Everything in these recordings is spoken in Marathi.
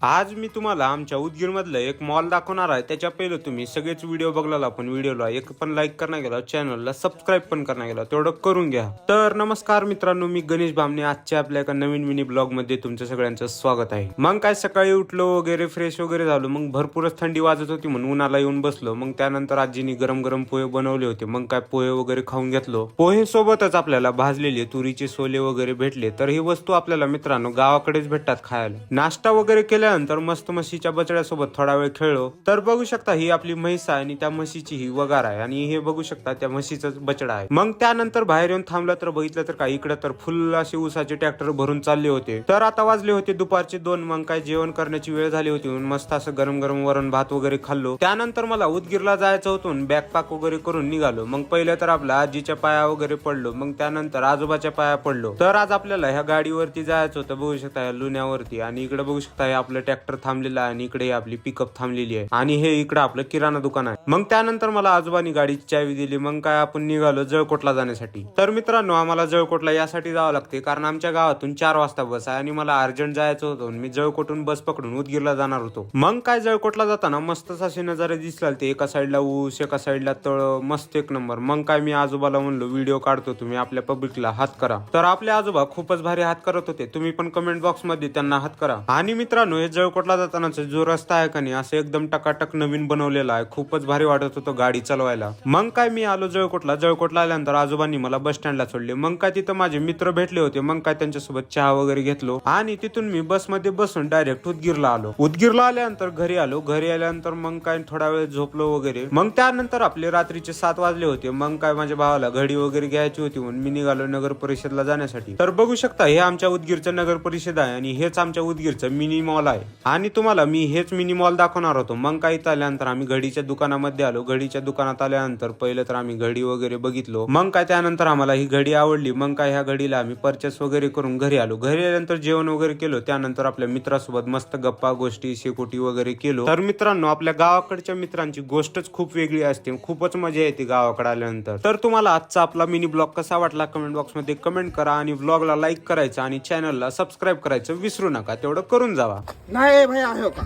आज मी तुम्हाला आमच्या उदगीर मधलं एक मॉल दाखवणार आहे. त्याच्या पहिले तुम्ही सगळेच व्हिडिओ बघला, पण व्हिडिओला एक पण लाईक करणार गेला, चॅनलला सबस्क्राईब पण करणार गेला, तेवढं करून घ्या. तर नमस्कार मित्रांनो, मी गणेश बामणे. आजच्या आपल्या एका नवीन मिनी ब्लॉग मध्ये तुमचं सगळ्यांचं स्वागत आहे. मग काय सकाळी उठलो वगैरे, फ्रेश वगैरे झालो. मग भरपूरच थंडी वाजत होती म्हणून उन्हाला येऊन बसलो. मग त्यानंतर आजीनी गरम गरम पोहे बनवले होते. मग काय पोहे वगैरे खाऊन घेतलो. पोहे सोबतच आपल्याला भाजलेले तुरीचे सोले वगैरे भेटले. तर ही वस्तू आपल्याला मित्रांनो गावाकडेच भेटतात खायला. नाश्ता वगैरे केल्यानंतर मस्त म्हशीच्या बछड्यासोबत थोडा वेळ खेळलो. तर बघू शकता ही आपली म्हैस आहे आणि त्या म्हशीची ही वगार आहे आणि हे बघू शकता त्या म्हशीचाच बछडा आहे. मग त्यानंतर बाहेर येऊन थांबलं तर बघितलं तर काय इकडे तर फुल असे ऊसाचे ट्रॅक्टर भरून चालले होते. तर आता वाजले होते दुपारचे 2. मग काय जेवण करण्याची वेळ झाली होती. मस्त असं गरम गरम वरण भात वगैरे खाल्लो. त्यानंतर मला उदगीरला जायचं होतं. बॅग पॅक वगैरे करून निघालो. मग पहिले तर आपल्या आजीच्या पाया वगैरे पडलो. मग त्यानंतर आजोबाच्या पाया पडलो. तर आज आपल्याला ह्या गाडीवरती जायचं होतं. बघू शकता या लुण्यावरती. आणि इकडे बघू शकता हे आपलं ट्रॅक्टर थांबलेला आहे आणि इकडे आपली पिकअप थांबलेली आहे आणि हे इकडे आपलं किराणा दुकान आहे. मग त्यानंतर मला आजोबांनी गाडीची चावी दिली. मग काय आपण निघालो जळकोटला जाण्यासाठी. तर मित्रांनो आम्हाला जळकोटला यासाठी जावं लागते कारण आमच्या गावातून 4 वाजता बस आहे आणि मला अर्जंट जायचं होतं. मी जळकोटून बस पकडून उदगीरला जाणार होतो. मग काय जळकोटला जाताना मस्तच असे नजारे दिसले. ते एका साईडला ऊस, एका साईडला तळ, मस्त एक नंबर. मग काय मी आजोबाला म्हणलो व्हिडिओ काढतो, तुम्ही आपल्या पब्लिकला हात करा. तर आपले आजोबा खूपच भारी हात करत होते. तुम्ही पण कमेंट बॉक्स मध्ये त्यांना हात करा. आणि मित्रांनो हे जळकोटला जातानाचा जो रस्ता आहे का नाही असं एकदम टकाटक नवीन बनवलेला आहे. खूपच भारी वाटत होतं गाडी चालवायला. मग काय मी आलो जळकोटला आल्यानंतर आजोबांनी मला बस स्टँडला सोडले. मग काय तिथं माझे मित्र भेटले होते. मग काय त्यांच्यासोबत चहा वगैरे घेतलो आणि तिथून मी बसमध्ये बसून डायरेक्ट उदगीरला आलो. उदगीरला आल्यानंतर घरी आलो. घरी आल्यानंतर मग काय थोडा वेळ झोपलो वगैरे. मग त्यानंतर आपले रात्रीचे 7 वाजले होते. मग काय माझ्या भावाला घडी वगैरे घ्यायची होती म्हणून मी निघालो नगर परिषदला जाण्यासाठी. तर बघू शकता हे आमच्या उदगीरचं नगर परिषद आहे आणि हेच आमच्या उदगीरचं मिनी मॉल आहे आणि तुम्हाला मी हेच मिनी मॉल दाखवणार होतो. मग काही आल्यानंतर आम्ही घडीच्या दुकानामध्ये आलो. घडीच्या दुकानात आल्यानंतर पहिलं तर आम्ही घडी वगैरे बघितलो. मग काय त्यानंतर आम्हाला ही घडी आवडली. मग काय ह्या घडीला आम्ही परचेस वगैरे करून घरी आलो. घरी आल्यानंतर जेवण वगैरे केलो. त्यानंतर आपल्या मित्रासोबत मस्त गप्पा गोष्टी शेकोटी वगैरे केलो. तर मित्रांनो आपल्या गावाकडच्या मित्रांची गोष्टच खूप वेगळी असते. खूपच मजा येते गावाकडे आल्यानंतर. तर तुम्हाला आजचा आपला मिनी ब्लॉग कसा वाटला कमेंट बॉक्स मध्ये कमेंट करा आणि ब्लॉगला लाईक करायचं आणि चॅनलला सबस्क्राईब करायचं विसरू नका. तेवढं करून जावा. नाही भाई आहे का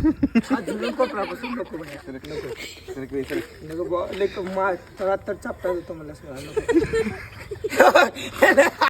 नको नको नको मा तर चापटा मला